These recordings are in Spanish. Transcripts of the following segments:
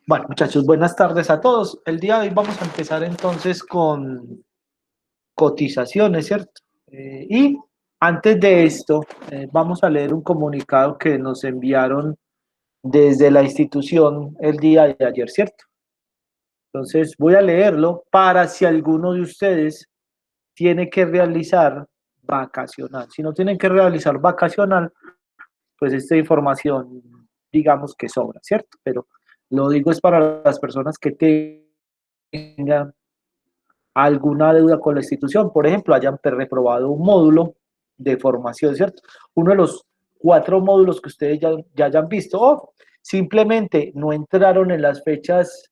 Bueno, muchachos, buenas tardes a todos. El día de hoy vamos a empezar entonces con cotizaciones, ¿cierto? Y antes de esto, vamos a leer un comunicado que nos enviaron desde la institución el día de ayer, ¿cierto? Entonces voy a leerlo para si alguno de ustedes tiene que realizar vacacional. Si no tienen que realizar vacacional, pues esta información, digamos que sobra, ¿cierto? Pero lo digo es para las personas que tengan alguna deuda con la institución, por ejemplo, hayan reprobado un módulo de formación, ¿cierto? Uno de los 4 módulos que ustedes ya hayan visto, o simplemente no entraron en las fechas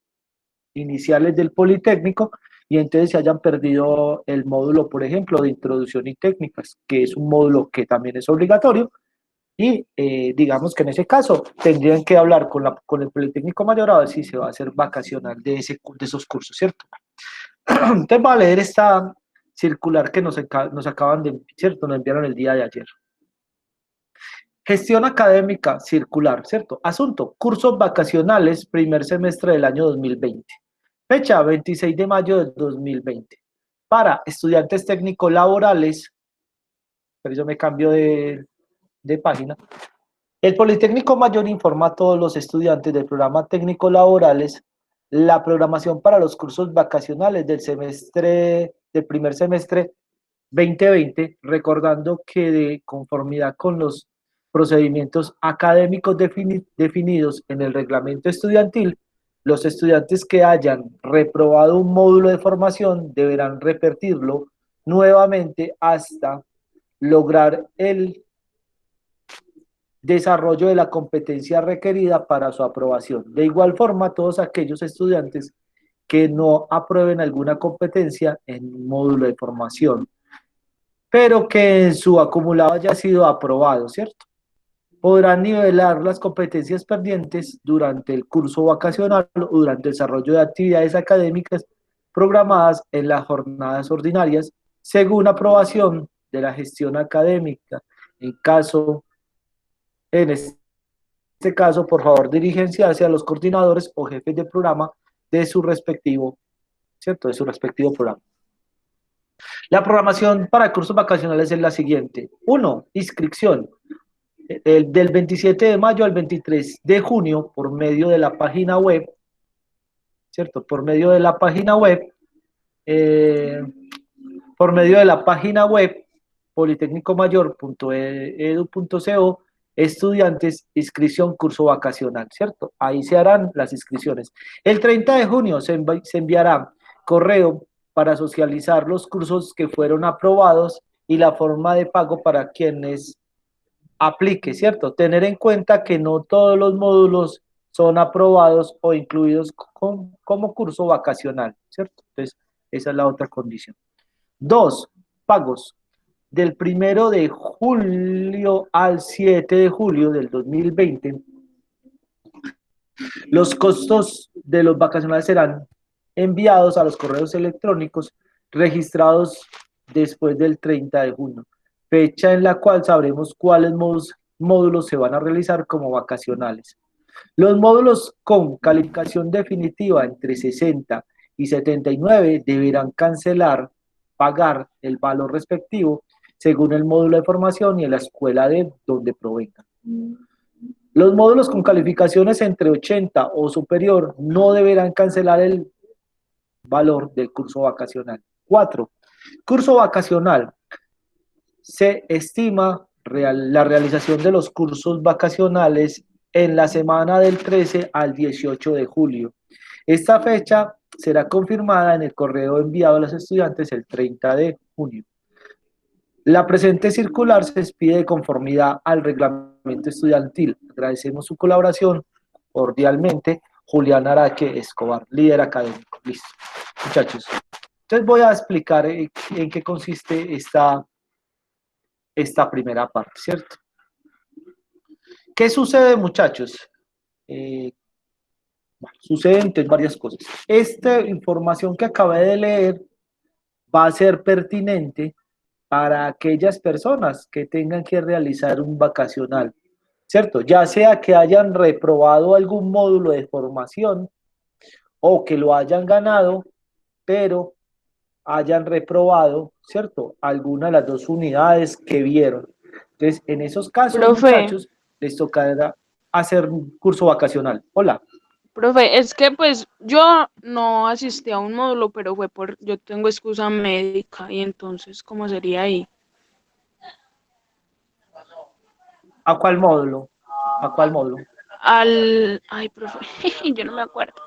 iniciales del Politécnico y entonces se hayan perdido el módulo, por ejemplo, de introducción y técnicas, que es un módulo que también es obligatorio, y digamos que en ese caso tendrían que hablar con el Politécnico Mayor a ver si se va a hacer vacacional de esos cursos, ¿cierto? Entonces voy a leer esta circular que nos acaban de, ¿cierto? Nos enviaron el día de ayer. Gestión académica circular, ¿cierto? Asunto, cursos vacacionales, primer semestre del año 2020. Fecha, 26 de mayo del 2020. Para estudiantes técnicos laborales, pero yo me cambio de página. El Politécnico Mayor informa a todos los estudiantes del programa técnico laborales la programación para los cursos vacacionales del primer semestre 2020, recordando que de conformidad con los procedimientos académicos definidos en el reglamento estudiantil, los estudiantes que hayan reprobado un módulo de formación deberán repetirlo nuevamente hasta lograr el desarrollo de la competencia requerida para su aprobación. De igual forma, todos aquellos estudiantes que no aprueben alguna competencia en un módulo de formación, pero que en su acumulado haya sido aprobado, ¿cierto? Podrán nivelar las competencias pendientes durante el curso vacacional o durante el desarrollo de actividades académicas programadas en las jornadas ordinarias según aprobación de la gestión académica. En caso En este caso, por favor, dirigenciarse a los coordinadores o jefes de programa de su respectivo, ¿cierto? De su respectivo programa. La programación para cursos vacacionales es la siguiente. 1. Inscripción. Del 27 de mayo al 23 de junio por medio de la página web, ¿cierto? Eh, por medio de la página web politécnicomayor.edu.co, estudiantes, inscripción, curso vacacional, ¿cierto? Ahí se harán las inscripciones. El 30 de junio se enviará correo para socializar los cursos que fueron aprobados y la forma de pago para quienes aplique, ¿cierto? Tener en cuenta que no todos los módulos son aprobados o incluidos como curso vacacional, ¿cierto? Entonces, esa es la otra condición. 2. Pagos. Del 1 de julio al 7 de julio del 2020, los costos de los vacacionales serán enviados a los correos electrónicos registrados después del 30 de junio, fecha en la cual sabremos cuáles módulos se van a realizar como vacacionales. Los módulos con calificación definitiva entre 60 y 79 deberán pagar el valor respectivo según el módulo de formación y en la escuela de donde provengan. Los módulos con calificaciones entre 80 o superior no deberán cancelar el valor del curso vacacional. 4. Curso vacacional. Se estima la realización de los cursos vacacionales en la semana del 13 al 18 de julio. Esta fecha será confirmada en el correo enviado a los estudiantes el 30 de junio. La presente circular se expide de conformidad al reglamento estudiantil. Agradecemos su colaboración cordialmente, Julián Araque Escobar, líder académico. Listo, muchachos. Entonces voy a explicar en qué consiste esta primera parte, ¿cierto? ¿Qué sucede, muchachos? Suceden varias cosas. Esta información que acabé de leer va a ser pertinente para aquellas personas que tengan que realizar un vacacional, ¿cierto? Ya sea que hayan reprobado algún módulo de formación o que lo hayan ganado, pero hayan reprobado, ¿cierto? Alguna de las dos unidades que vieron. Entonces, en esos casos, Profe, muchachos, les tocará hacer un curso vacacional. Hola, profe, es que pues yo no asistí a un módulo, pero fue por, yo tengo excusa médica y entonces, ¿cómo sería ahí? ¿a cuál módulo? ¿A cuál módulo? Ay, profe, yo no me acuerdo,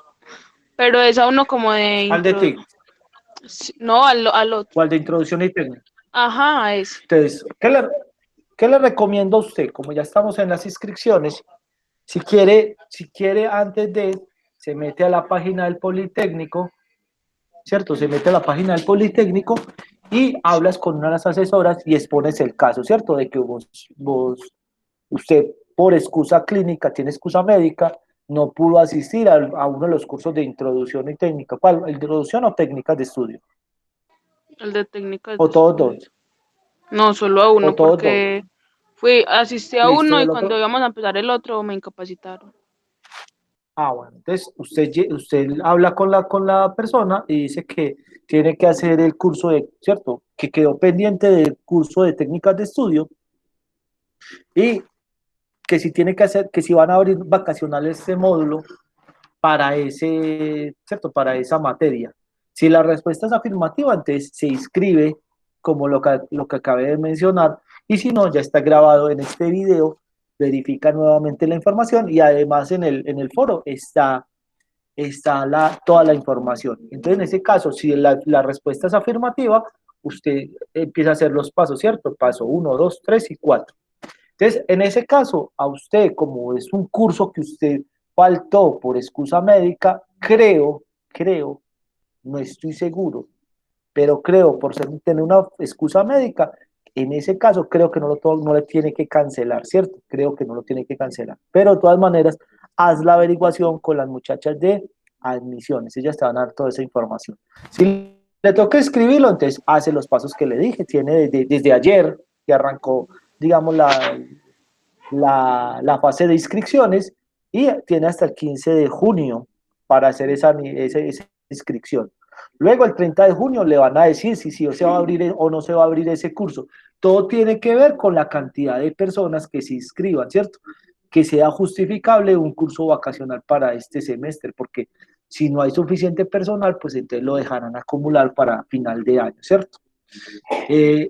pero es a uno como de Al de TIC, no, al otro. o al de introducción y técnica. Ajá, ese. Entonces, ¿qué le recomiendo a usted? Como ya estamos en las inscripciones, si quiere antes de, se mete a la página del Politécnico, ¿cierto? Se mete a la página del Politécnico y hablas con una de las asesoras y expones el caso, ¿cierto? De que usted por excusa clínica, tiene excusa médica, no pudo asistir a uno de los cursos de introducción y técnica. ¿Cuál? ¿Introducción o técnicas de estudio? El de técnicas O de todos dos, estudios. No, solo a o uno, todos dos. porque asistí a Listo, uno ¿y y el cuando otro? íbamos a empezar el otro me incapacitaron. Bueno, entonces usted habla con la persona y dice que tiene que hacer el curso ¿cierto? Que quedó pendiente del curso de técnicas de estudio y que si tiene que hacer, que si van a abrir vacacionales este módulo para ¿cierto? Para esa materia. Si la respuesta es afirmativa, entonces se inscribe como lo que acabé de mencionar, y si no, ya está grabado en este video, verifica nuevamente la información y además en el foro está toda la información. Entonces, en ese caso, si la respuesta es afirmativa, usted empieza a hacer los pasos, ¿cierto? Paso uno, 2, 3 y 4. Entonces, en ese caso, a usted, como es un curso que usted faltó por excusa médica, creo, no estoy seguro, pero creo por tener una excusa médica, en ese caso creo que no le tiene que cancelar, ¿cierto? Creo que no lo tiene que cancelar. Pero de todas maneras, haz la averiguación con las muchachas de admisiones, ellas te van a dar toda esa información. Si le toca escribirlo, entonces hace los pasos que le dije, tiene desde ayer que arrancó, digamos, la fase de inscripciones y tiene hasta el 15 de junio para hacer esa inscripción. Luego, el 30 de junio, le van a decir si sí o se va a abrir o no se va a abrir ese curso. Todo tiene que ver con la cantidad de personas que se inscriban, ¿cierto? Que sea justificable un curso vacacional para este semestre, porque si no hay suficiente personal, pues entonces lo dejarán acumular para final de año, ¿cierto?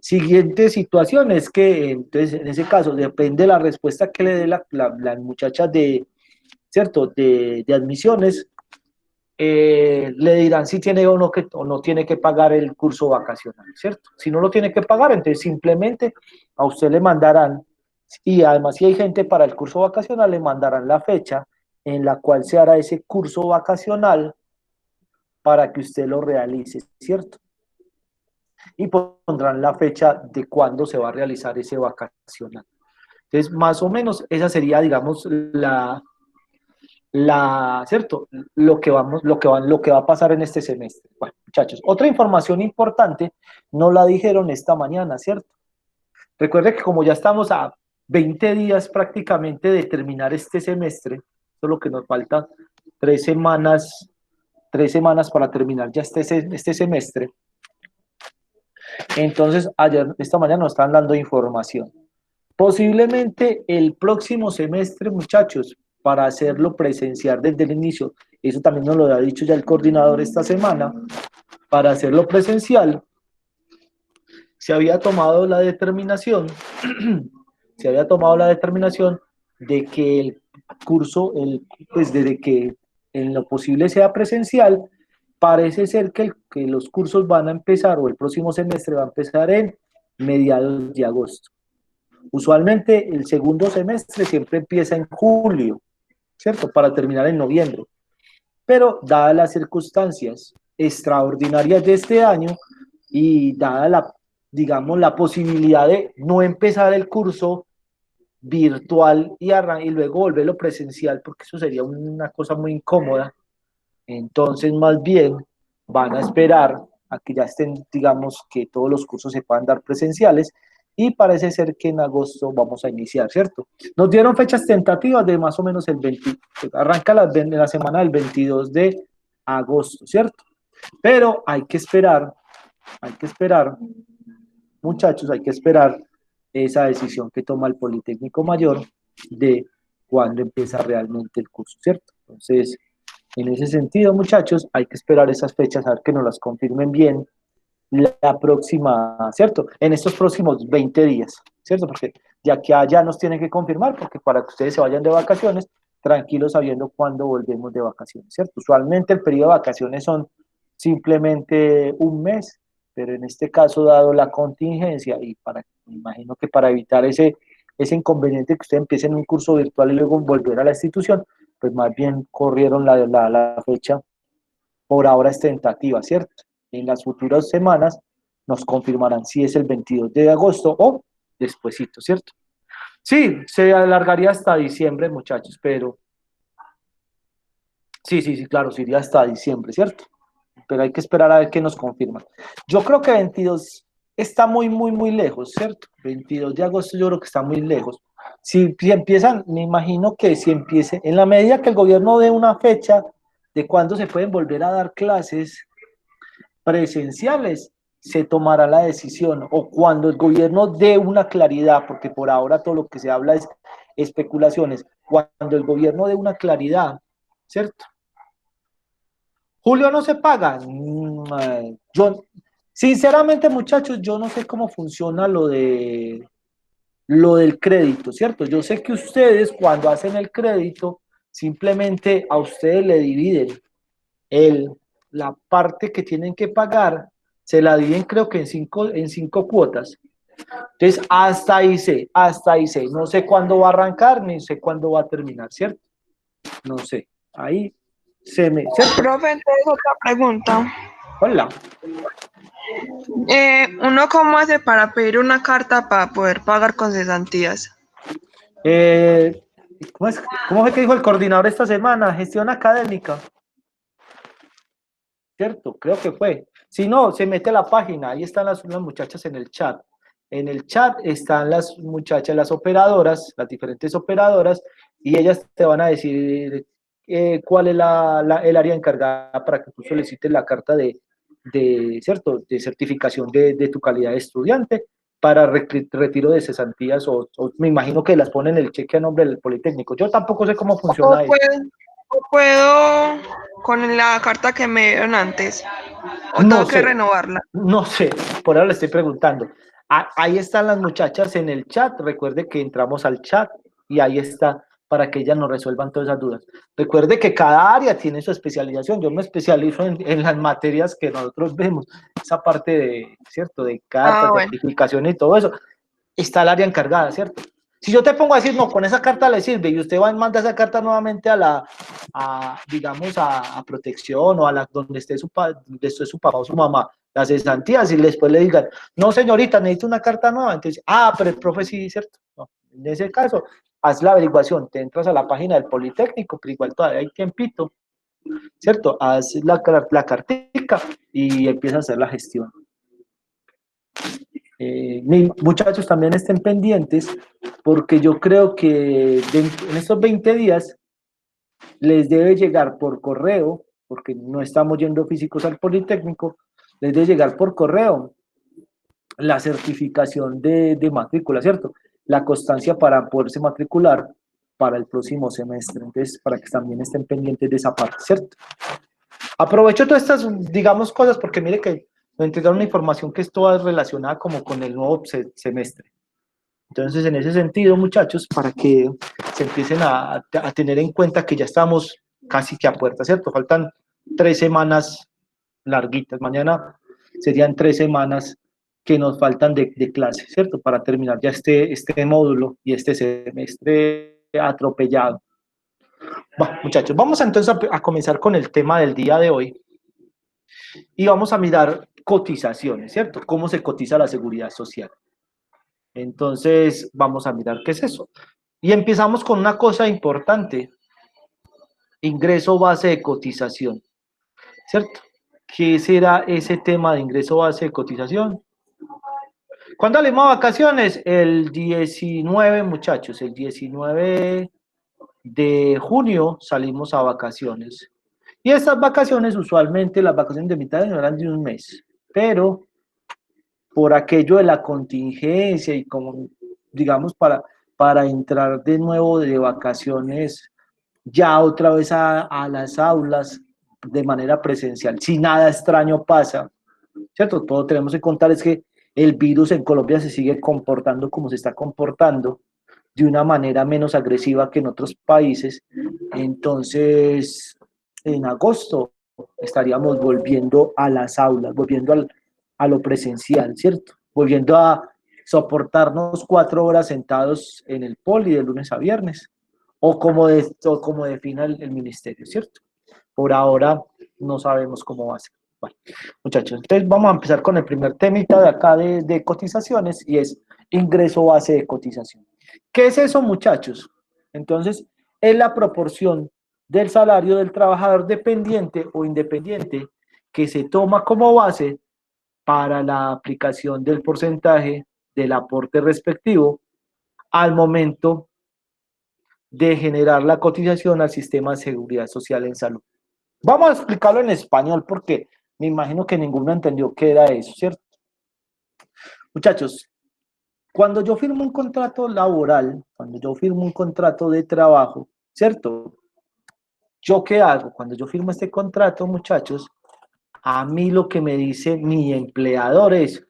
Siguiente situación es que, entonces, en ese caso, depende de la respuesta que le dé la muchacha ¿cierto? De admisiones, le dirán si tiene o no tiene que pagar el curso vacacional, ¿cierto? Si no lo tiene que pagar, entonces simplemente a usted le mandarán, y además si hay gente para el curso vacacional, le mandarán la fecha en la cual se hará ese curso vacacional para que usted lo realice, ¿cierto? Y pondrán la fecha de cuándo se va a realizar ese vacacional. Entonces, más o menos, esa sería, digamos, ¿cierto? Lo que va a pasar en este semestre. Bueno, muchachos, otra información importante, no la dijeron esta mañana, ¿cierto? Recuerde que como ya estamos a 20 días prácticamente de terminar este semestre, solo que nos faltan 3 semanas, 3 semanas para terminar ya este semestre. Entonces, esta mañana nos están dando información. Posiblemente el próximo semestre, muchachos, para hacerlo presencial desde el inicio, eso también nos lo ha dicho ya el coordinador esta semana, para hacerlo presencial, se había tomado la determinación, se había tomado la determinación de que el curso, pues desde que en lo posible sea presencial, parece ser que los cursos van a empezar, o el próximo semestre va a empezar en mediados de agosto. Usualmente el segundo semestre siempre empieza en julio, ¿cierto? Para terminar en noviembre. Pero dadas las circunstancias extraordinarias de este año y dada digamos, la posibilidad de no empezar el curso virtual y luego volverlo presencial, porque eso sería una cosa muy incómoda, entonces más bien van a esperar a que ya estén, digamos, que todos los cursos se puedan dar presenciales y parece ser que en agosto vamos a iniciar, ¿cierto? Nos dieron fechas tentativas de más o menos el 20, arranca la semana del 22 agosto, ¿cierto? Pero hay que esperar, muchachos, hay que esperar esa decisión que toma el Politécnico Mayor de cuándo empieza realmente el curso, ¿cierto? Entonces, en ese sentido, muchachos, hay que esperar esas fechas, a ver que nos las confirmen bien la próxima, ¿cierto? En estos próximos 20 días, ¿cierto? Porque de aquí a allá nos tienen que confirmar, porque para que ustedes se vayan de vacaciones, tranquilos sabiendo cuándo volvemos de vacaciones, ¿cierto? Usualmente el periodo de vacaciones son simplemente un mes, pero en este caso, dado la contingencia, y me imagino que para evitar ese inconveniente que ustedes empiecen un curso virtual y luego volver a la institución, pues más bien corrieron la fecha, por ahora es tentativa, ¿cierto? En las futuras semanas nos confirmarán si es el 22 de agosto o despuesito, ¿cierto? Sí, se alargaría hasta diciembre, muchachos, pero sí, claro, se iría hasta diciembre, ¿cierto? Pero hay que esperar a ver qué nos confirman. Yo creo que 22 está muy lejos, ¿cierto? 22 de agosto yo creo que está muy lejos. Si empiezan, me imagino que si empiece, en la medida que el gobierno dé una fecha de cuándo se pueden volver a dar clases presenciales, se tomará la decisión, o cuando el gobierno dé una claridad, porque por ahora todo lo que se habla es especulaciones, cuando el gobierno dé una claridad, ¿cierto? Julio no se paga. Yo, sinceramente, muchachos, yo no sé cómo funciona lo del crédito, ¿cierto? Yo sé que ustedes cuando hacen el crédito, simplemente a ustedes le dividen el, la parte que tienen que pagar, se la dividen creo que en cinco cuotas. Entonces, hasta ahí sé. No sé cuándo va a arrancar, ni sé cuándo va a terminar, ¿cierto? No sé. Ahí ¿cierto? Profe, entonces otra pregunta. Hola. ¿Uno cómo hace para pedir una carta para poder pagar con cesantías? Eh, ¿Cómo fue que dijo el coordinador esta semana? Gestión académica. ¿Cierto? Creo que fue. Si no, se mete a la página, ahí están las muchachas en el chat. En el chat están las muchachas, las operadoras, las diferentes operadoras, y ellas te van a decir cuál es el área encargada para que tú solicites la carta ¿cierto? De certificación de tu calidad de estudiante para retiro de cesantías, o me imagino que las ponen el cheque a nombre del Politécnico. Yo tampoco sé cómo ¿O funciona eso. puedo con la carta que me dieron antes? ¿O No tengo que sé, renovarla? no sé, por ahora le estoy preguntando. Ahí están las muchachas en el chat. Recuerde que entramos al chat y ahí está para que ellas nos resuelvan todas esas dudas. Recuerde que cada área tiene su especialización. Yo me especializo en las materias que nosotros vemos, esa parte de, ¿cierto? De cartas, Bueno. certificación y todo eso. Está el área encargada, ¿cierto? Si yo te pongo a decir, no, con esa carta le sirve y usted va y manda esa carta nuevamente digamos, a protección o a donde esté donde esté su papá o su mamá, las cesantías, y después le digan, no señorita, necesito una carta nueva, entonces, pero el profe sí, ¿cierto? No, en ese caso, haz la averiguación, te entras a la página del Politécnico, pero igual todavía hay tiempito, ¿cierto? Haz la cartica y empieza a hacer la gestión. Muchachos, también estén pendientes porque yo creo que en estos 20 días les debe llegar por correo, porque no estamos yendo físicos al Politécnico, les debe llegar por correo la certificación de matrícula, ¿cierto? La constancia para poderse matricular para el próximo semestre. Entonces, para que también estén pendientes de esa parte, ¿cierto? Aprovecho todas estas, digamos, cosas porque mire que nos entregaron una información que es toda relacionada como con el nuevo semestre. Entonces, en ese sentido, muchachos, para que se empiecen a tener en cuenta que ya estamos casi que a puerta, ¿cierto? Faltan 3 semanas larguitas. Mañana serían 3 semanas que nos faltan de clase, ¿cierto? Para terminar ya este módulo y este semestre atropellado. Bueno, muchachos, vamos entonces a comenzar con el tema del día de hoy y vamos a mirar cotizaciones, ¿cierto? ¿Cómo se cotiza la seguridad social? Entonces, vamos a mirar qué es eso. Y empezamos con una cosa importante, ingreso base de cotización, ¿cierto? ¿Qué será ese tema de ingreso base de cotización? ¿Cuándo salimos a vacaciones? El 19, muchachos, el 19 de junio salimos a vacaciones. Y estas vacaciones, usualmente las vacaciones de mitad de año eran de un mes, pero por aquello de la contingencia y como, digamos, para entrar de nuevo de vacaciones ya otra vez a las aulas de manera presencial, si nada extraño pasa, ¿cierto? Todo tenemos que contar es que el virus en Colombia se sigue comportando como se está comportando, de una manera menos agresiva que en otros países. Entonces, en agosto estaríamos volviendo a las aulas, a lo presencial, ¿cierto? Volviendo a soportarnos 4 horas sentados en el poli de lunes a viernes, o como defina el ministerio, ¿cierto? Por ahora no sabemos cómo va a ser. Bueno, muchachos, entonces vamos a empezar con el primer temita de acá de cotizaciones y es ingreso base de cotización. ¿Qué es eso, muchachos? Entonces, es la proporción del salario del trabajador dependiente o independiente que se toma como base para la aplicación del porcentaje del aporte respectivo al momento de generar la cotización al sistema de seguridad social en salud. Vamos a explicarlo en español porque me imagino que ninguno entendió qué era eso, ¿cierto? Muchachos, cuando yo firmo un contrato laboral, cuando yo firmo un contrato de trabajo, ¿cierto? ¿Yo qué hago? Cuando yo firmo este contrato, muchachos, a mí lo que me dice mi empleador es,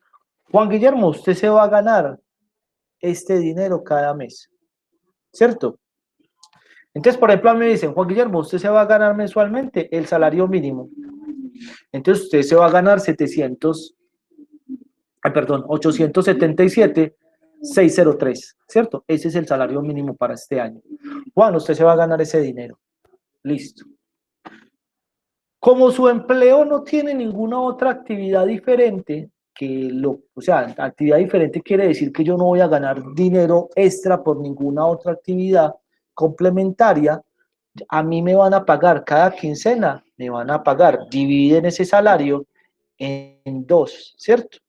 Juan Guillermo, usted se va a ganar este dinero cada mes, ¿cierto? Entonces, por ejemplo, a mí me dicen, Juan Guillermo, usted se va a ganar mensualmente el salario mínimo. Entonces, usted se va a ganar 877,603, ¿cierto? Ese es el salario mínimo para este año. Juan, usted se va a ganar ese dinero. Listo. Como su empleo no tiene ninguna otra actividad diferente, o sea, actividad diferente quiere decir que yo no voy a ganar dinero extra por ninguna otra actividad complementaria, a mí me van a pagar cada quincena, me van a pagar, dividen ese salario en 2, ¿cierto?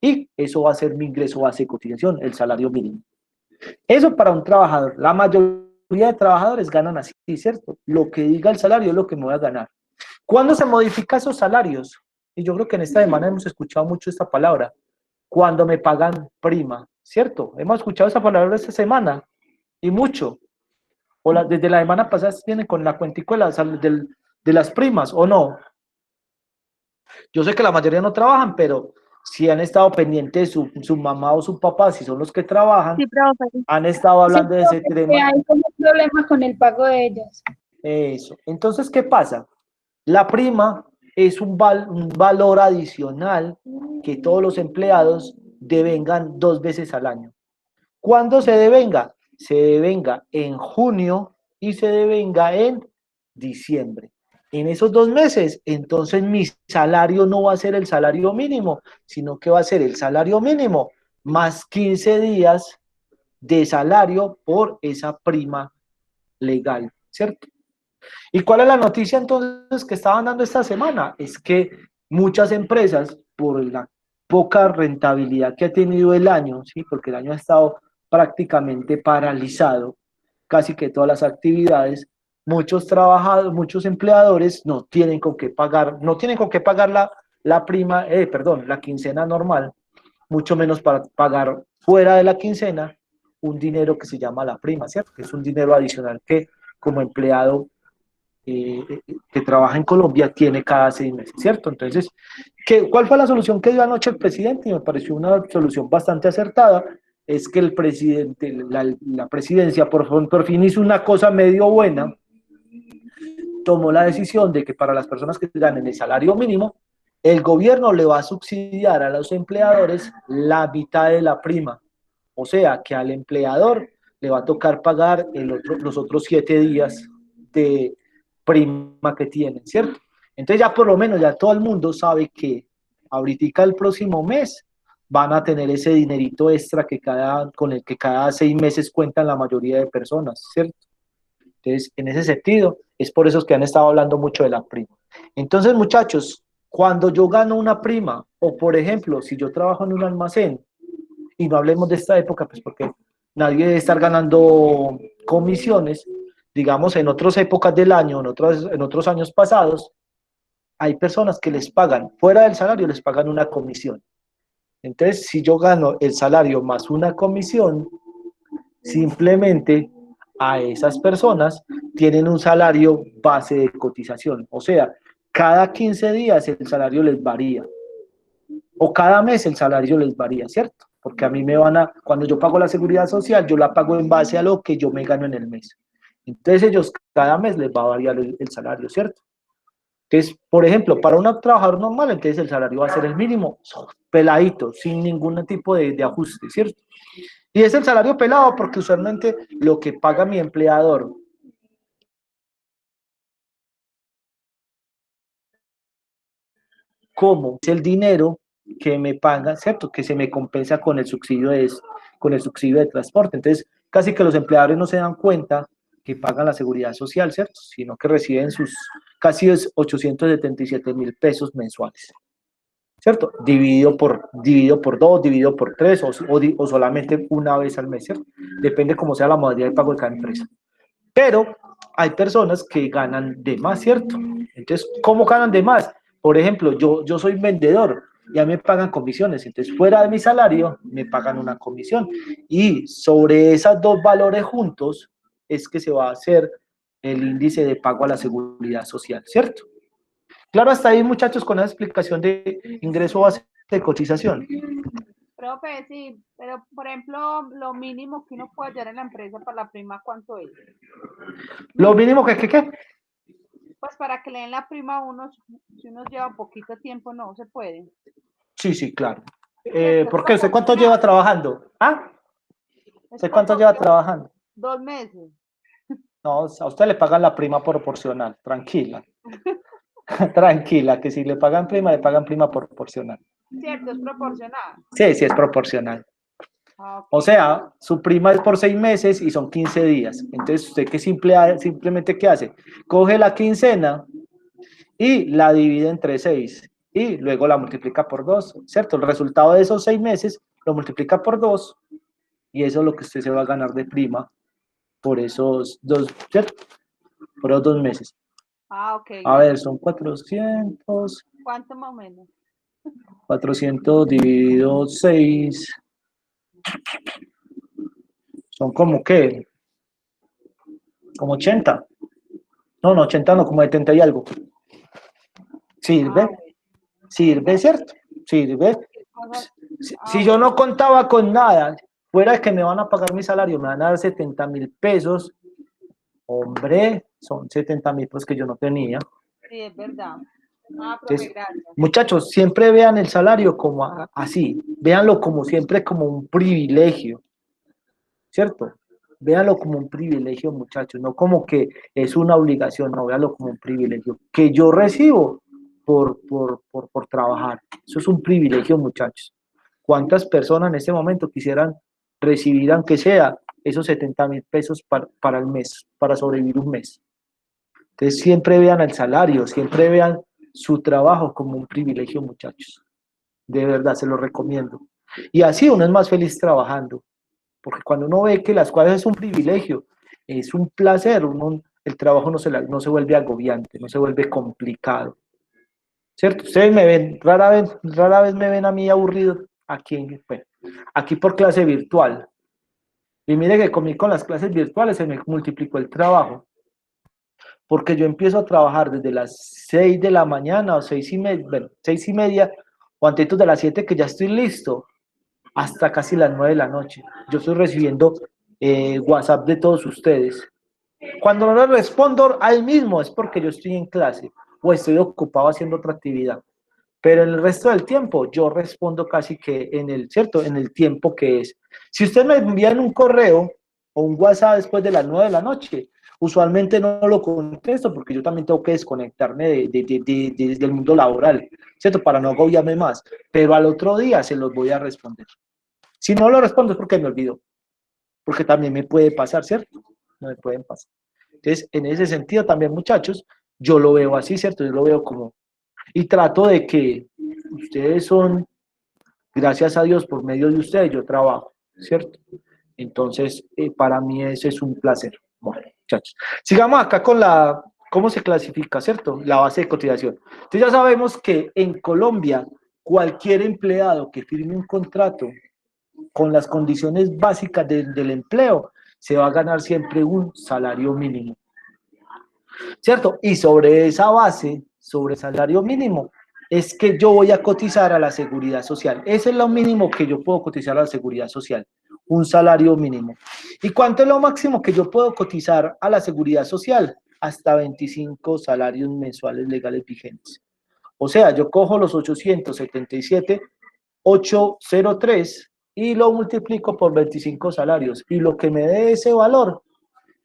Y eso va a ser mi ingreso base de cotización, el salario mínimo. Eso para un trabajador, la mayoría de trabajadores ganan así, ¿cierto? Lo que diga el salario es lo que me voy a ganar. ¿Cuándo se modifican esos salarios? Y yo creo que en esta semana hemos escuchado mucho esta palabra, cuando me pagan prima, ¿cierto? Hemos escuchado esa palabra esta semana y mucho. Desde la semana pasada vienen con la cuenticuela de las primas, ¿o no? Yo sé que la mayoría no trabajan, pero si han estado pendientes de su mamá o su papá, si son los que trabajan, Sí, profe. han estado hablando de ese tema. Hay como problemas con el pago de ellas. Eso. Entonces, ¿qué pasa? La prima es un valor adicional que todos los empleados devengan 2 veces al año. ¿Cuándo se devenga? Se devenga en junio y se devenga en diciembre. En esos 2 meses, entonces mi salario no va a ser el salario mínimo, sino que va a ser el salario mínimo más 15 días de salario por esa prima legal, ¿cierto? ¿Y cuál es la noticia entonces que estaban dando esta semana? Es que muchas empresas, por la poca rentabilidad que ha tenido el año, ¿sí? Porque el año ha estado prácticamente paralizado, casi que todas las actividades, muchos trabajadores, muchos empleadores no tienen con qué pagar, la quincena normal, mucho menos para pagar fuera de la quincena un dinero que se llama la prima, ¿cierto? Que es un dinero adicional que como empleado que trabaja en Colombia tiene cada 6 meses, ¿cierto? Entonces, ¿cuál fue la solución que dio anoche el presidente? Y me pareció una solución bastante acertada, es que el presidente, la presidencia por fin hizo una cosa medio buena, tomó la decisión de que para las personas que ganen el salario mínimo, el gobierno le va a subsidiar a los empleadores la mitad de la prima, o sea, que al empleador le va a tocar pagar los otros 7 días de prima que tienen, ¿cierto? Entonces ya por lo menos ya todo el mundo sabe que ahorita el próximo mes van a tener ese dinerito extra con el que cada 6 meses cuentan la mayoría de personas, ¿cierto? Entonces, en ese sentido, es por eso que han estado hablando mucho de la prima. Entonces, muchachos, cuando yo gano una prima, o por ejemplo, si yo trabajo en un almacén, y no hablemos de esta época, pues porque nadie debe estar ganando comisiones, digamos, en otras épocas del año, en otros años pasados, hay personas que les pagan, fuera del salario, les pagan una comisión. Entonces, si yo gano el salario más una comisión, simplemente a esas personas tienen un salario base de cotización. O sea, cada 15 días el salario les varía. O cada mes el salario les varía, ¿cierto? Porque a mí cuando yo pago la seguridad social, yo la pago en base a lo que yo me gano en el mes. Entonces ellos cada mes les va a variar el salario, ¿cierto? Entonces, por ejemplo, para un trabajador normal, entonces el salario va a ser el mínimo, peladito, sin ningún tipo de ajuste, ¿cierto? Y es el salario pelado porque usualmente lo que paga mi empleador como es el dinero que me pagan, ¿cierto? Que se me compensa con el subsidio de transporte. Entonces, casi que los empleadores no se dan cuenta que pagan la seguridad social, ¿cierto? Sino que reciben sus casi 877.000 pesos mensuales, ¿cierto? Dividido por 2, dividido por 3 o solamente una vez al mes, ¿cierto? Depende cómo sea la modalidad de pago de cada empresa. Pero hay personas que ganan de más, ¿cierto? Entonces, ¿cómo ganan de más? Por ejemplo, yo soy vendedor y a mí me pagan comisiones, entonces fuera de mi salario me pagan una comisión y sobre esos dos valores juntos es que se va a hacer el índice de pago a la seguridad social, ¿cierto? Claro, hasta ahí, muchachos, con la explicación de ingreso base de cotización. Profe, sí, pero por ejemplo, lo mínimo que uno puede hallar en la empresa para la prima, ¿cuánto es? Lo mínimo ¿qué? Pues para que le den la prima a uno, si uno lleva poquito tiempo, no se puede. Sí, claro. Es ¿Por qué? ¿Usted cuánto proporcional. lleva trabajando? ¿Ah? Es ¿Usted cuánto lleva proporcional. trabajando? 2 meses. No, a usted le pagan la prima proporcional, tranquila. Tranquila, que si le pagan prima proporcional. Cierto, es proporcional. Sí, es proporcional. Ah, ok. O sea, su prima es por 6 meses y son 15 días. Entonces, ¿usted qué simplemente qué hace? Coge la quincena y la divide entre 6 y luego la multiplica por 2, ¿cierto? El resultado de esos 6 meses lo multiplica por 2 y eso es lo que usted se va a ganar de prima por esos 2, ¿cierto? Por esos 2 meses. Ah, ok. A ver, son 400. ¿Cuánto más o menos? 400 dividido 6. Son como que, como 80. No, 80 no, como 70 y algo. Sirve, Ah, bueno. sirve, ¿cierto? Sirve. Cosas- Si yo bueno. no contaba con nada, fuera de que me van a pagar mi salario, me van a dar 70.000 pesos. Hombre, son 70.000 pesos que yo no tenía. Sí, es verdad. Ah, profe, Entonces, gracias. muchachos, siempre vean el salario como así, véanlo como siempre como un privilegio, ¿cierto? Véanlo como un privilegio, muchachos, no como que es una obligación, no, véanlo como un privilegio que yo recibo por trabajar. Eso es un privilegio, muchachos. ¿Cuántas personas en este momento quisieran recibir, aunque sea, esos 70.000 pesos para el mes, para sobrevivir un mes? Entonces, siempre vean el salario, siempre vean su trabajo como un privilegio, muchachos. De verdad, se lo recomiendo. Y así uno es más feliz trabajando. Porque cuando uno ve que las cosas es un privilegio, es un placer, el trabajo no se vuelve agobiante, no se vuelve complicado. ¿Cierto? Ustedes me ven, rara vez me ven a mí aburrido aquí por clase virtual. Y mire que conmigo con las clases virtuales se me multiplicó el trabajo. Porque yo empiezo a trabajar desde las 6 de la mañana o 6:30, bueno, 6:30 o antes de las 7 que ya estoy listo hasta casi las 9 de la noche. Yo estoy recibiendo WhatsApp de todos ustedes. Cuando no les respondo ahí mismo es porque yo estoy en clase o estoy ocupado haciendo otra actividad. Pero en el resto del tiempo yo respondo casi que ¿cierto? En el tiempo que es. Si ustedes me envían un correo o un WhatsApp después de las 9 de la noche, usualmente no lo contesto porque yo también tengo que desconectarme del mundo laboral, ¿cierto? Para no agobiarme más. Pero al otro día se los voy a responder. Si no lo respondo es porque me olvido, porque también me puede pasar, ¿cierto? No me pueden pasar. Entonces, en ese sentido también, muchachos, yo lo veo así, ¿cierto? Yo lo veo como, y trato de que ustedes son, gracias a Dios, por medio de ustedes yo trabajo, ¿cierto? Entonces, para mí ese es un placer, Bueno, muchachos, sigamos acá con cómo se clasifica, ¿cierto? La base de cotización. Entonces ya sabemos que en Colombia, cualquier empleado que firme un contrato con las condiciones básicas del empleo, se va a ganar siempre un salario mínimo, ¿cierto? Y sobre esa base, sobre el salario mínimo, es que yo voy a cotizar a la seguridad social. Ese es lo mínimo que yo puedo cotizar a la seguridad social, un salario mínimo. ¿Y cuánto es lo máximo que yo puedo cotizar a la seguridad social? Hasta 25 salarios mensuales legales vigentes. O sea, yo cojo los 877,803 y lo multiplico por 25 salarios. Y lo que me dé ese valor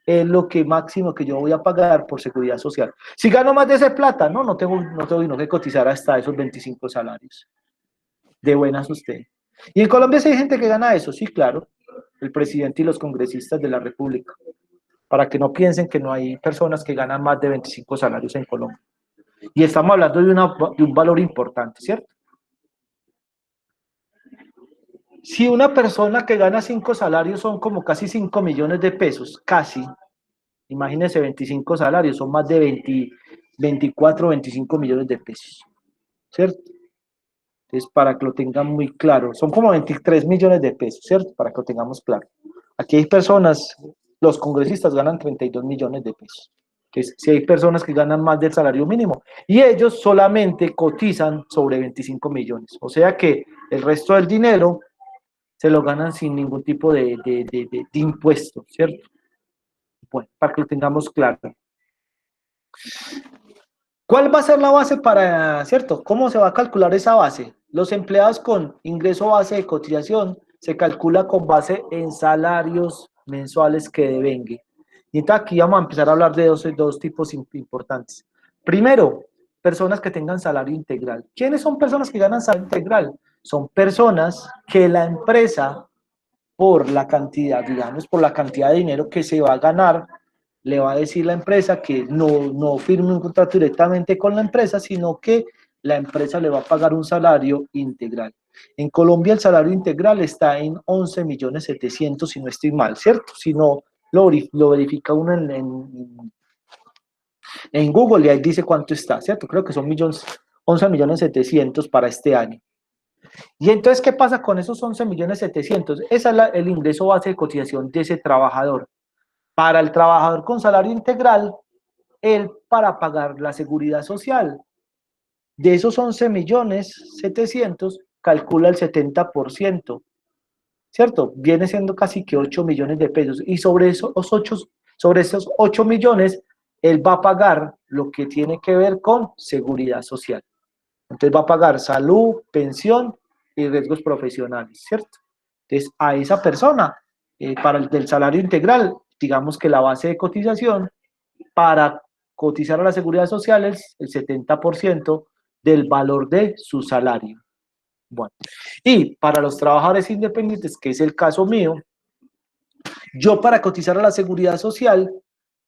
es lo que máximo que yo voy a pagar por seguridad social. Si gano más de esa plata, no tengo que cotizar hasta esos 25 salarios. De buenas usted. Y en Colombia sí hay gente que gana eso, sí, claro. El presidente y los congresistas de la República. Para que no piensen que no hay personas que ganan más de 25 salarios en Colombia. Y estamos hablando de un valor importante, ¿cierto? Si una persona que gana 5 salarios son como casi 5 millones de pesos, casi, imagínense 25 salarios, son más de 24, 25 millones de pesos, ¿cierto? Entonces, para que lo tengan muy claro, son como 23 millones de pesos, ¿cierto? Para que lo tengamos claro. Aquí hay personas, los congresistas ganan 32 millones de pesos. Entonces, si hay personas que ganan más del salario mínimo y ellos solamente cotizan sobre 25 millones. O sea que el resto del dinero se lo ganan sin ningún tipo de impuesto, ¿cierto? Bueno, para que lo tengamos claro. ¿Cuál va a ser la base para, cierto? ¿Cómo se va a calcular esa base? Los empleados con ingreso base de cotización se calcula con base en salarios mensuales que devengue. Y entonces aquí vamos a empezar a hablar de dos tipos importantes. Primero, personas que tengan salario integral. ¿Quiénes son personas que ganan salario integral? Son personas que la empresa, por la cantidad, digamos, por la cantidad de dinero que se va a ganar, le va a decir la empresa que no firme un contrato directamente con la empresa, sino que la empresa le va a pagar un salario integral. En Colombia el salario integral está en 11.700.000, si no estoy mal, ¿cierto? Si no, lo verifica uno en Google y ahí dice cuánto está, ¿cierto? Creo que son 11.700.000 para este año. Y entonces, ¿qué pasa con esos 11.700.000? Ese es el ingreso base de cotización de ese trabajador. Para el trabajador con salario integral, él para pagar la seguridad social, de esos 11.700.000, calcula el 70%, ¿cierto? Viene siendo casi que 8 millones de pesos. Y sobre esos 8 millones, él va a pagar lo que tiene que ver con seguridad social. Entonces va a pagar salud, pensión y riesgos profesionales, ¿cierto? Entonces a esa persona, para el del salario integral, digamos que la base de cotización para cotizar a la seguridad social es el 70% del valor de su salario. Bueno, y para los trabajadores independientes, que es el caso mío, yo para cotizar a la seguridad social,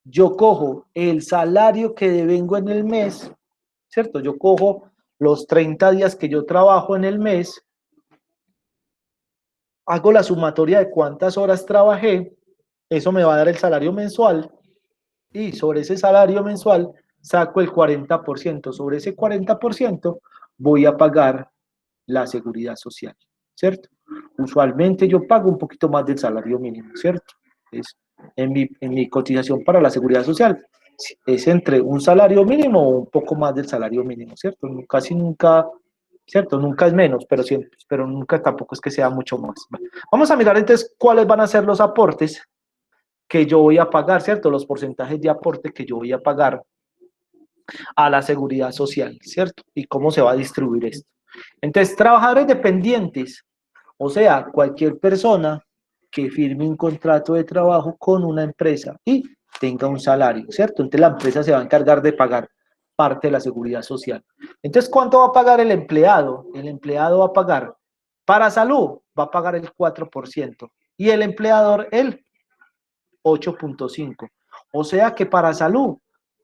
yo cojo el salario que devengo en el mes, ¿cierto? Yo cojo los 30 días que yo trabajo en el mes, hago la sumatoria de cuántas horas trabajé, eso me va a dar el salario mensual, y sobre ese salario mensual saco el 40%. Sobre ese 40% voy a pagar la seguridad social, ¿cierto? Usualmente yo pago un poquito más del salario mínimo, ¿cierto? Es en mi cotización para la seguridad social es entre un salario mínimo o un poco más del salario mínimo, ¿cierto? Casi nunca, ¿cierto? Nunca es menos, pero nunca tampoco es que sea mucho más. Vamos a mirar entonces cuáles van a ser los aportes que yo voy a pagar, ¿cierto? Los porcentajes de aporte que yo voy a pagar a la seguridad social, ¿cierto? Y cómo se va a distribuir esto. Entonces, trabajadores dependientes, o sea, cualquier persona que firme un contrato de trabajo con una empresa y tenga un salario, ¿cierto? Entonces la empresa se va a encargar de pagar parte de la seguridad social. Entonces, ¿cuánto va a pagar el empleado? El empleado va a pagar para salud, va a pagar el 4% y el empleador el 8.5%. O sea que para salud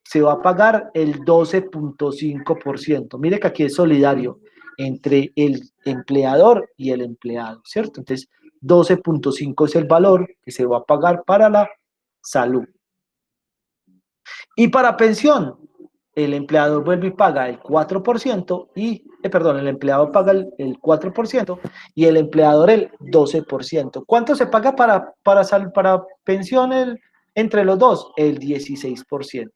se va a pagar el 12.5%. Mire que aquí es solidario entre el empleador y el empleado, ¿cierto? Entonces, 12.5 es el valor que se va a pagar para la salud. Y para pensión, el empleador vuelve y paga el 4% y, perdón, el empleado paga el 4% y el empleador el 12%. ¿Cuánto se paga para pensión entre los dos? El 16%.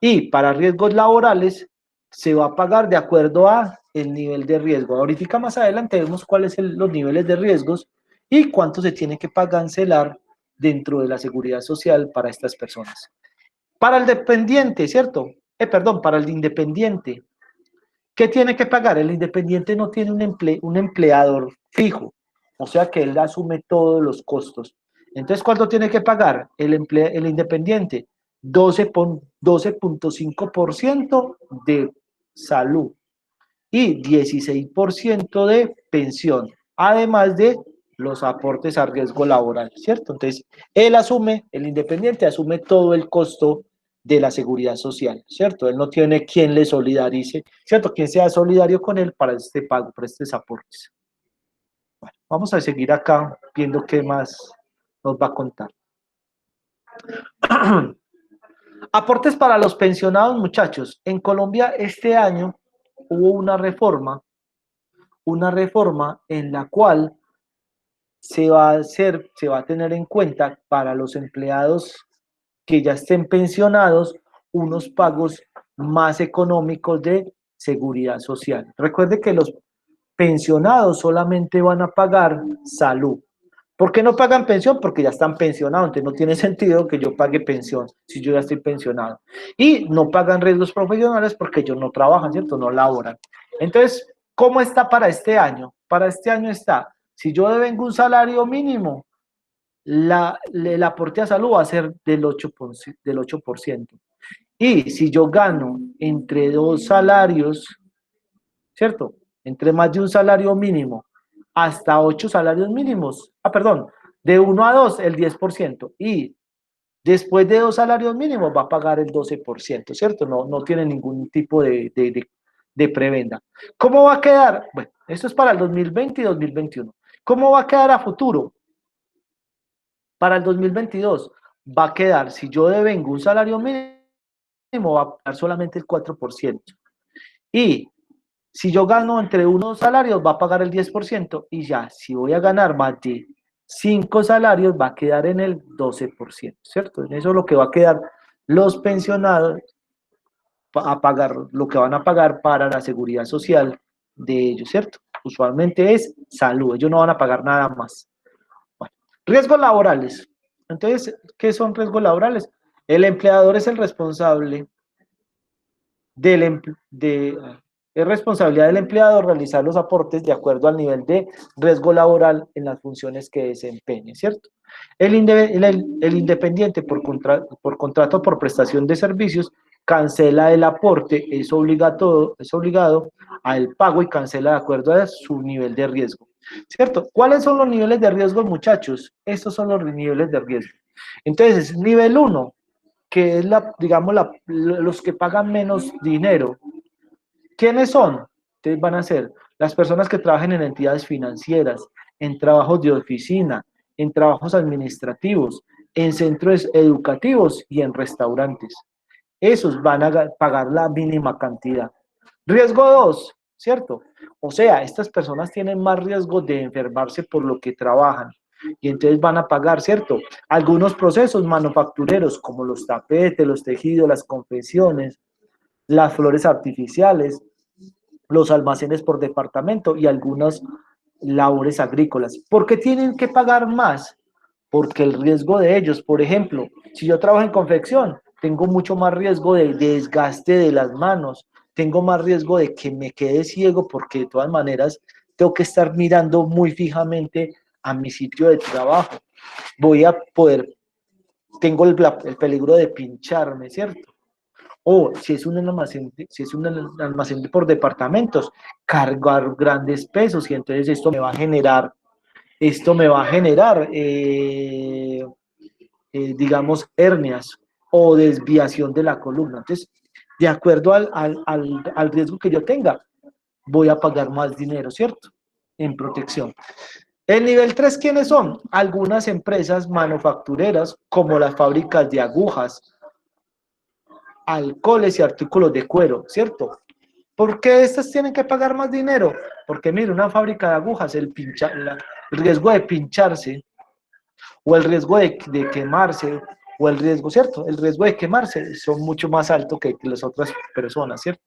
Y para riesgos laborales se va a pagar de acuerdo a el nivel de riesgo. Ahorita más adelante vemos cuáles son los niveles de riesgos y cuánto se tiene que cancelar dentro de la seguridad social para estas personas. Para el dependiente, ¿cierto? Perdón, para el independiente, ¿qué tiene que pagar? El independiente no tiene un empleador fijo, o sea que él asume todos los costos. Entonces, ¿cuánto tiene que pagar el independiente? 12.5% de salud y 16% de pensión, además de los aportes a riesgo laboral, ¿cierto? Entonces, el independiente asume todo el costo de la seguridad social, ¿cierto? Él no tiene quien le solidarice, ¿cierto? Quien sea solidario con él para este pago, para estos aportes. Bueno, vamos a seguir acá viendo qué más nos va a contar. Aportes para los pensionados, muchachos. En Colombia este año hubo una reforma en la cual se va a tener en cuenta para los empleados que ya estén pensionados unos pagos más económicos de seguridad social. Recuerde que los pensionados solamente van a pagar salud. ¿Por qué no pagan pensión? Porque ya están pensionados, entonces no tiene sentido que yo pague pensión si yo ya estoy pensionado. Y no pagan riesgos profesionales porque ellos no trabajan, ¿cierto? No laboran. Entonces, ¿cómo está para este año? Para este año está, si yo devengo un salario mínimo, el aporte a salud va a ser del 8%. Y si yo gano entre dos salarios, ¿cierto? Entre más de un salario mínimo hasta 8 salarios mínimos, de 1 a 2 el 10%, y después de 2 salarios mínimos va a pagar el 12%, ¿cierto? No tiene ningún tipo de prebenda. ¿Cómo va a quedar? Bueno, esto es para el 2020 y 2021. ¿Cómo va a quedar a futuro? Para el 2022 va a quedar, si yo devengo un salario mínimo, va a pagar solamente el 4%. Y si yo gano entre unos salarios, va a pagar el 10%. Y ya, si voy a ganar más de 5 salarios, va a quedar en el 12%, ¿cierto? En eso es lo que va a quedar los pensionados a pagar, lo que van a pagar para la seguridad social de ellos, ¿cierto? Usualmente es salud, ellos no van a pagar nada más. Bueno, riesgos laborales. Entonces, ¿qué son riesgos laborales? El empleador es el responsable es responsabilidad del empleador realizar los aportes de acuerdo al nivel de riesgo laboral en las funciones que desempeñe, ¿cierto? El independiente por contrato o por prestación de servicios cancela el aporte, es obligado al pago y cancela de acuerdo a su nivel de riesgo, ¿cierto? ¿Cuáles son los niveles de riesgo, muchachos? Estos son los niveles de riesgo. Entonces, nivel 1, que es los que pagan menos dinero. ¿Quiénes son? Entonces van a ser las personas que trabajan en entidades financieras, en trabajos de oficina, en trabajos administrativos, en centros educativos y en restaurantes. Esos van a pagar la mínima cantidad. Riesgo 2, ¿cierto? O sea, estas personas tienen más riesgo de enfermarse por lo que trabajan y entonces van a pagar, ¿cierto? Algunos procesos manufactureros como los tapetes, los tejidos, las confecciones, las flores artificiales, los almacenes por departamento y algunas labores agrícolas. ¿Por qué tienen que pagar más? Porque el riesgo de ellos, por ejemplo, si yo trabajo en confección, tengo mucho más riesgo de desgaste de las manos, tengo más riesgo de que me quede ciego porque de todas maneras tengo que estar mirando muy fijamente a mi sitio de trabajo. Tengo el peligro de pincharme, ¿cierto? O si es un almacén por departamentos, cargar grandes pesos y entonces esto me va a generar, digamos, hernias o desviación de la columna. Entonces, de acuerdo al riesgo que yo tenga, voy a pagar más dinero, ¿cierto? En protección. El nivel 3, ¿quiénes son? Algunas empresas manufactureras, como las fábricas de agujas, alcoholes y artículos de cuero, ¿cierto? ¿Por qué estas tienen que pagar más dinero? Porque mire, una fábrica de agujas, el riesgo de pincharse, o el riesgo de quemarse, o el riesgo, ¿cierto? El riesgo de quemarse son mucho más altos que las otras personas, ¿cierto?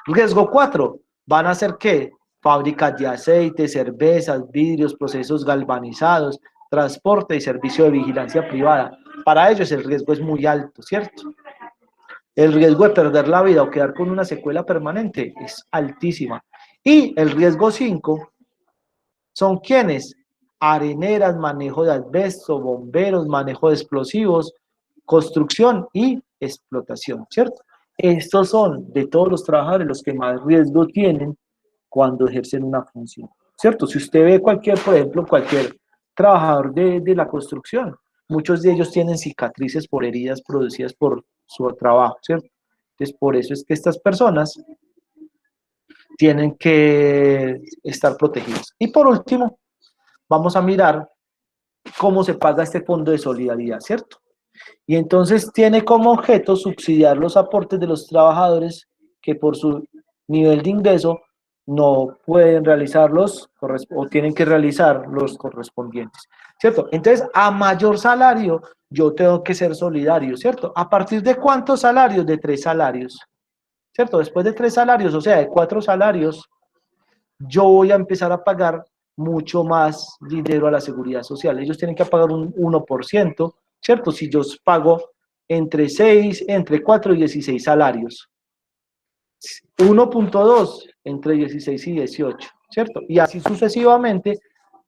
Riesgo 4, van a ser ¿qué? Fábricas de aceite, cervezas, vidrios, procesos galvanizados, transporte y servicio de vigilancia privada. Para ellos el riesgo es muy alto, ¿cierto? El riesgo de perder la vida o quedar con una secuela permanente es altísima. Y el riesgo 5 son ¿quiénes? Areneras, manejo de asbesto, bomberos, manejo de explosivos, construcción y explotación, ¿cierto? Estos son de todos los trabajadores los que más riesgo tienen cuando ejercen una función, ¿cierto? Si usted ve cualquier, por ejemplo, cualquier trabajador de la construcción, muchos de ellos tienen cicatrices por heridas producidas por su trabajo, ¿cierto? Entonces, por eso es que estas personas tienen que estar protegidas. Y por último, vamos a mirar cómo se paga este fondo de solidaridad, ¿cierto? Y entonces tiene como objeto subsidiar los aportes de los trabajadores que por su nivel de ingreso no pueden realizarlos o tienen que realizar los correspondientes, ¿cierto? Entonces, a mayor salario, yo tengo que ser solidario, ¿cierto? ¿A partir de cuántos salarios? De 3 salarios, ¿cierto? Después de 3 salarios, o sea, de 4 salarios, yo voy a empezar a pagar mucho más dinero a la seguridad social. Ellos tienen que pagar un 1%, ¿cierto? Si yo pago entre 4 y 16 salarios. 1.2 entre 16 y 18, ¿cierto? Y así sucesivamente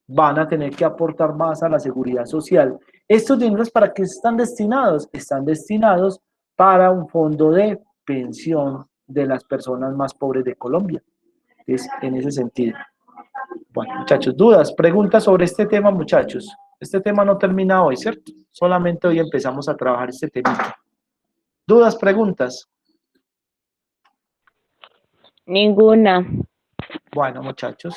van a tener que aportar más a la seguridad social. ¿Estos dineros para qué están destinados? Están destinados para un fondo de pensión de las personas más pobres de Colombia. Es en ese sentido. Bueno, muchachos, dudas, preguntas sobre este tema, muchachos. Este tema no termina hoy, ¿cierto? Solamente hoy empezamos a trabajar este tema. ¿Dudas, preguntas? Ninguna. Bueno, muchachos.